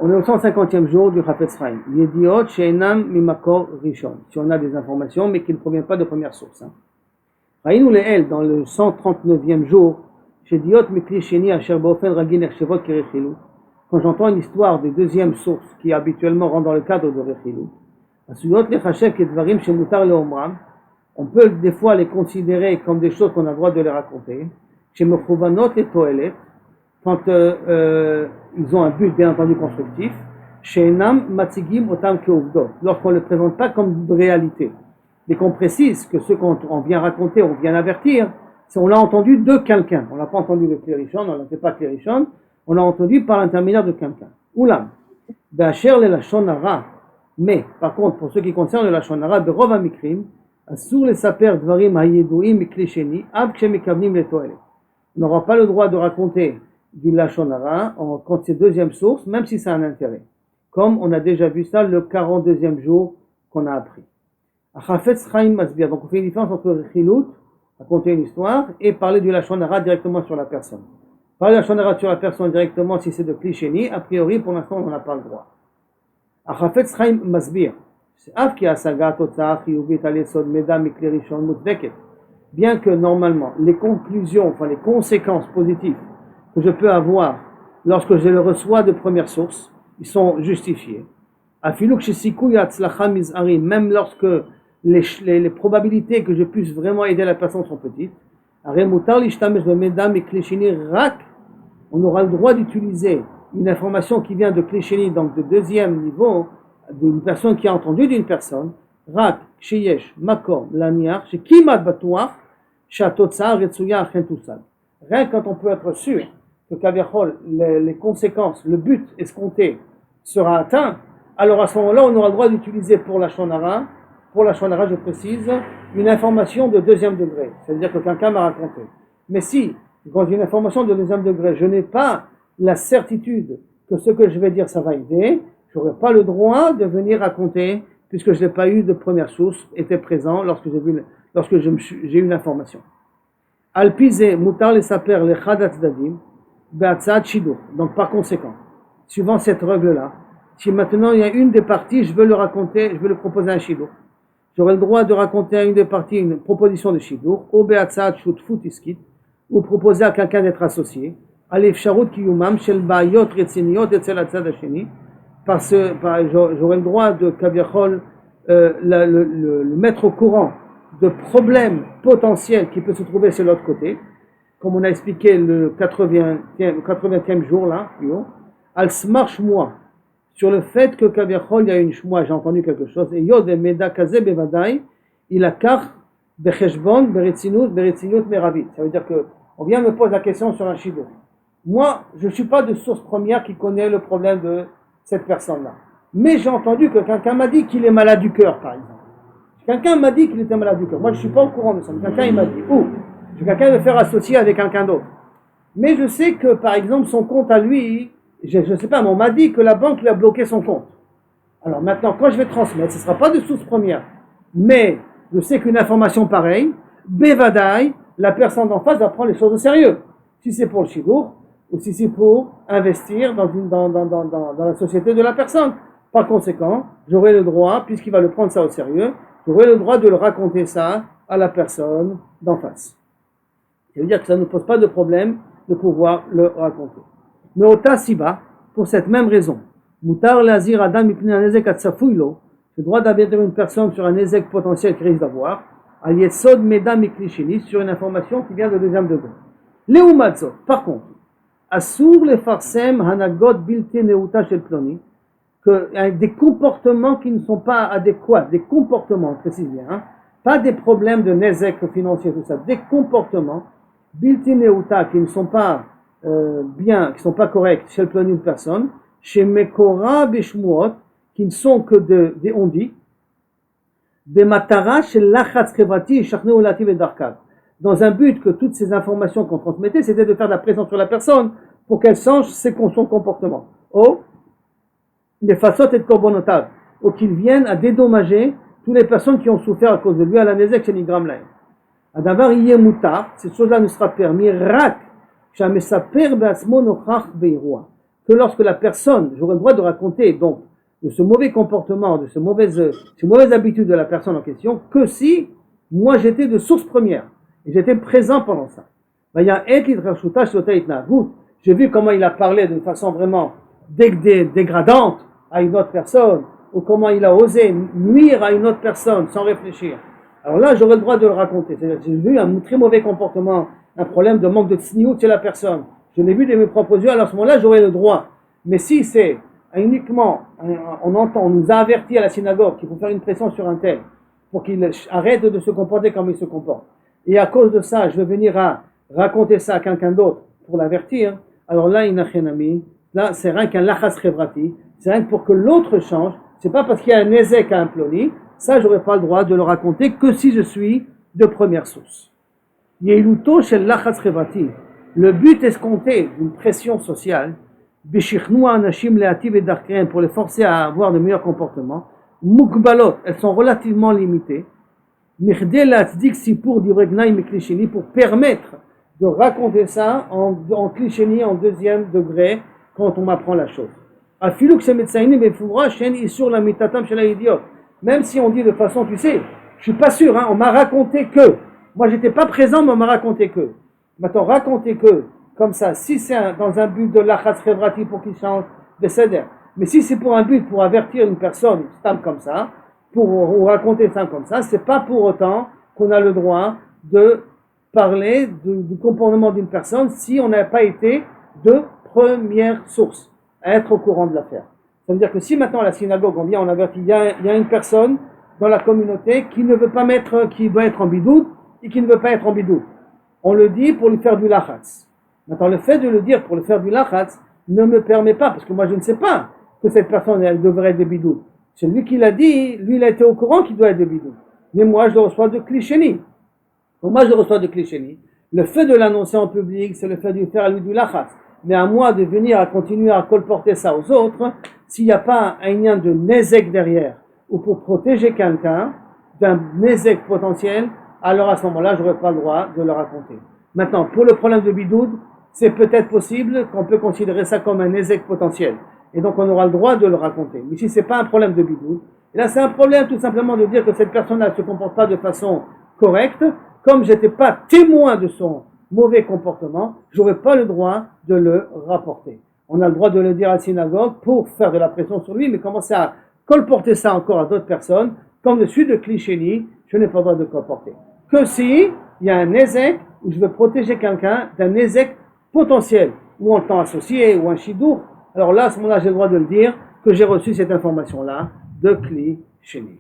On est au 150e jour du Chafetz Chaim. Yediot she'enam mimakor rishon. Si on a des informations, mais qui ne proviennent pas de première source. Raïnou le'el, dans le 139e jour, Shediot mikli sheni asher ba'ofen ragin ershevot kerechilu. Quand j'entends une histoire de deuxième source qui habituellement rentre dans le cadre de rechilu, asuyot lechashev kedvarim shemutar leomram, on peut des fois les considérer comme des choses qu'on a le droit de les raconter. Shemechovanot letoelet, quand ils ont un but bien entendu constructif, she'enam matzigim otam keuvdot, lorsqu'on ne le présente pas comme une réalité, mais qu'on précise que ce qu'on vient raconter, on vient avertir, c'est on l'a entendu de quelqu'un, on l'a pas entendu de Klérishon, on l'a fait pas Klérishon, on l'a entendu par l'intermédiaire de quelqu'un. Oulam, be'asher le lashon hara, mais par contre pour ce qui concerne le lashon hara, berov hamikrim, asur le saper dvarim hayeduim mikli sheni, av kshemikavnim letoelet. On n'aura pas le droit de raconter du lashon hara quand c'est deuxième source, même si ça a un intérêt. Comme on a déjà vu ça le 42e jour qu'on a appris. Chafetz Chaim masbir. Donc on fait une différence entre chilut, raconter une histoire, et parler du lashon hara directement sur la personne. Parler du lashon hara sur la personne directement, si c'est de kli sheni, a priori pour l'instant on n'en a pas le droit. Chafetz Chaim masbir. Av ki asaga totza chiyuvit al yesod meda mikli rishon mutveket. Bien que normalement les conclusions, enfin les conséquences positives que je peux avoir lorsque je le reçois de première source, ils sont justifiés. Même lorsque les probabilités que je puisse vraiment aider la personne sont petites, on aura le droit d'utiliser une information qui vient de Klisheni, donc de deuxième niveau, d'une personne qui a entendu d'une personne, Rak, Sheyesh, Makom, Laniach, Shekimat Batuach, Shatotsa, Retsuya, Achentusad. Rien quand on peut être sûr que Kaviachol, les conséquences, le but escompté sera atteint, alors à ce moment-là, on aura le droit d'utiliser pour la shonara, je précise, une information de deuxième degré, c'est-à-dire que quelqu'un m'a raconté. Mais si, quand j'ai une information de deuxième degré, je n'ai pas la certitude que ce que je vais dire, ça va aider, je n'aurai pas le droit de venir raconter, puisque je n'ai pas eu de première source, était présent lorsque j'ai eu une information. Alpize, mutar le saper, le chadat dadim, be'atzat shidur. Donc par conséquent, suivant cette règle-là, si maintenant il y a une des parties, je veux le raconter, je veux le proposer à un shidur, j'aurai le droit de raconter à une des parties une proposition de shidur, ou be'atzat shutfut iskit, ou proposer à quelqu'un d'être associé, alef sharut kiyumam shel ba'ayot retziniyot etzel atzad hasheni, j'aurai le droit de kaviachol le mettre au courant de problèmes potentiels qui peuvent se trouver sur l'autre côté, comme on a expliqué le 80e jour là, al smar shmua, sur le fait que kaviachol il y a une shmua, j'ai entendu quelque chose, et yod meda kaze bevadai, il a kar becheshbon beretzinut meravit. Ça veut dire que on vient me poser la question sur un shidur. Moi, je ne suis pas de source première qui connaît le problème de cette personne-là. Mais j'ai entendu que quelqu'un m'a dit qu'il est malade du cœur, par exemple. Quelqu'un m'a dit qu'il était malade du cœur. Moi, je ne suis pas au courant de ça. Quelqu'un il m'a dit, quelqu'un veut faire associer avec quelqu'un d'autre. Mais je sais que, par exemple, son compte à lui, je ne sais pas, mais on m'a dit que la banque lui a bloqué son compte. Alors maintenant, quand je vais transmettre, ce ne sera pas de source première. Mais je sais qu'une information pareille, bevadaï, la personne d'en face va prendre les choses au sérieux. Si c'est pour le shidour, ou si c'est pour investir dans la société de la personne. Par conséquent, j'aurai le droit, puisqu'il va le prendre ça au sérieux, j'aurai le droit de le raconter ça à la personne d'en face. Ça veut dire que ça ne pose pas de problème de pouvoir le raconter. Mais au Tassiba, pour cette même raison, Mutar l'azir adam mipnei hanezek atzafouilo, le droit d'avertir une personne sur un nezek potentiel qu'il risque d'avoir, al yesod meda mikli sheni, sur une information qui vient de deuxième degré. Leumatzot, par contre, Assour le farsem hanagot bilte neuta shel ploni, que des comportements qui ne sont pas adéquats, des comportements, on précise bien, hein, pas des problèmes de nezek financier, tout ça, des comportements bilte neuta qui ne sont pas bien, qui ne sont pas corrects chez le ploni de personne, chez mekora bishmuot, qui ne sont que des on-dit, des matara shel lachatz chevati shachneu lati vedarkav, dans un but que toutes ces informations qu'on transmettait, c'était de faire de la pression sur la personne pour qu'elle change son comportement. Ou, les façot et korbonotav, ou qu'il vienne à dédommager toutes les personnes qui ont souffert à cause de lui à la nezek chez Nigram Laim. Adavar yé mutar, cette chose-là ne sera permis, rak, shamesaper be'asmo nochach be'irua, que lorsque la personne, j'aurai le droit de raconter donc de ce mauvais comportement, de ces mauvaises habitudes de la personne en question, que si moi j'étais de source première et j'étais présent pendant ça. J'ai vu comment il a parlé d'une façon vraiment dégradante à une autre personne, ou comment il a osé nuire à une autre personne sans réfléchir. Alors là, j'aurais le droit de le raconter. C'est-à-dire que j'ai vu un très mauvais comportement, un problème de manque de tsniout chez la personne. Je l'ai vu de mes propres yeux, alors à ce moment-là, j'aurais le droit. Mais si c'est uniquement, on nous a averti à la synagogue qu'il faut faire une pression sur un tel pour qu'il arrête de se comporter comme il se comporte, et à cause de ça, je vais venir à raconter ça à quelqu'un d'autre pour l'avertir, alors là, là, c'est rien qu'un lachas chevrati, c'est rien que pour que l'autre change, c'est pas parce qu'il y a un ézek à un ploni, ça, j'aurais pas le droit de le raconter que si je suis de première source. Yeiluto shel lachas chevrati, le but escompté d'une pression sociale, pour les forcer à avoir de meilleurs comportements, mukbalot, elles sont relativement limitées, pour permettre de raconter ça en cliché, en deuxième degré, quand on m'apprend la chose. Même si on dit de façon, tu sais, je suis pas sûr, on m'a raconté que, moi j'étais pas présent, mais on m'a raconté que. Maintenant, raconter que, comme ça, si c'est dans un but de l'achatz chevrati pour qu'il change, de céder. Mais si c'est pour un but, pour avertir une personne, comme ça, pour raconter ça comme ça, c'est pas pour autant qu'on a le droit de parler du comportement d'une personne si on n'a pas été de première source à être au courant de l'affaire. Ça veut dire que si maintenant à la synagogue on vient, on avertit, il y a une personne dans la communauté qui ne veut pas qui veut être en bidoud et qui ne veut pas être en bidoud. On le dit pour lui faire du lachatz. Maintenant, le fait de le dire pour lui faire du lachatz ne me permet pas, parce que moi je ne sais pas que cette personne elle devrait être de bidoud. C'est lui qui l'a dit, lui il a été au courant qu'il doit être de bidoud. Mais moi je le reçois de clichéni. Donc moi je le reçois de clichéni. Le fait de l'annoncer en public, c'est le fait de faire à lui du lachatz. Mais à moi de venir à continuer à colporter ça aux autres, s'il n'y a pas un lien de nezek derrière, ou pour protéger quelqu'un d'un nezek potentiel, alors à ce moment-là, je n'aurai pas le droit de le raconter. Maintenant, pour le problème de bidoud, c'est peut-être possible qu'on peut considérer ça comme un nezek potentiel. Et donc on aura le droit de le raconter. Mais si ce n'est pas un problème de bidoud, et là c'est un problème tout simplement de dire que cette personne-là ne se comporte pas de façon correcte, comme je n'étais pas témoin de son mauvais comportement, je n'aurais pas le droit de le rapporter. On a le droit de le dire à la synagogue pour faire de la pression sur lui, mais commencer à colporter ça encore à d'autres personnes, comme je suis de clichéni, je n'ai pas le droit de colporter. Que si il y a un ézek où je veux protéger quelqu'un d'un ézek potentiel, ou en temps associé, ou un chidour, alors là, à ce moment-là, j'ai le droit de le dire que j'ai reçu cette information-là de clichéni.